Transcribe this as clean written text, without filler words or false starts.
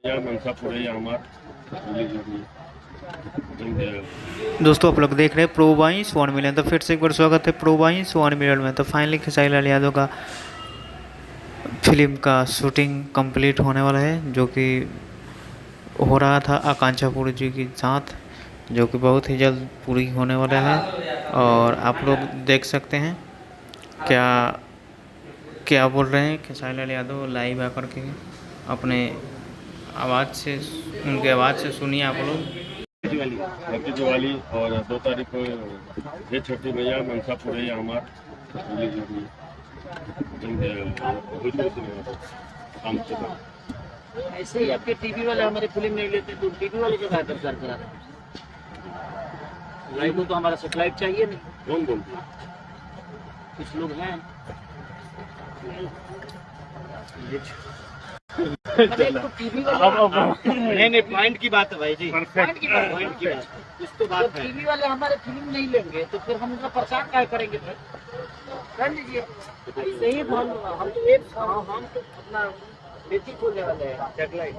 या मनसापुर है हमार। दोस्तों आप लोग देख रहे हैं प्रो बाइंस 1 मिलियन। तो फिर से एक बार स्वागत है प्रो बाइंस 1 मिलियन में। तो फाइनली खेसारी लाल यादव का फिल्म का शूटिंग कंप्लीट होने वाला है, जो कि हो रहा था आकांक्षा पूरी जी के साथ, जो कि बहुत ही जल्द पूरी होने वाला है। और आप लोग देख सकते हैं क्या क्या बोल रहे हैं खेसारी लाल यादव लाइव आकर के अपने आवाज़ से, उनके आवाज़ से सुनिए आप लोग। हैप्पी दिवाली और 2 तारीख को ये छठी मैया मनसापुर है हमार शाम सुबह। ऐसे ही आपके टीवी वाले हमारे फिल्म नहीं लेते तो टीवी वाले जो है प्रचार करा रहे हैं। लाइव को तो हमारा सेटेलाइट चाहिए नहीं। कौन बोलते हैं? कुछ लोग हैं नहीं पॉइंट की बात है भाई जी, पॉइंट की बात इस तो बात है। टीवी वाले हमारे फिल्म नहीं लेंगे तो फिर हम उनका प्रचार क्या करेंगे? फिर कर लीजिए ऐसे ही। हम तो अपना बेटी खोलने वाले हैं सेटेलाइट।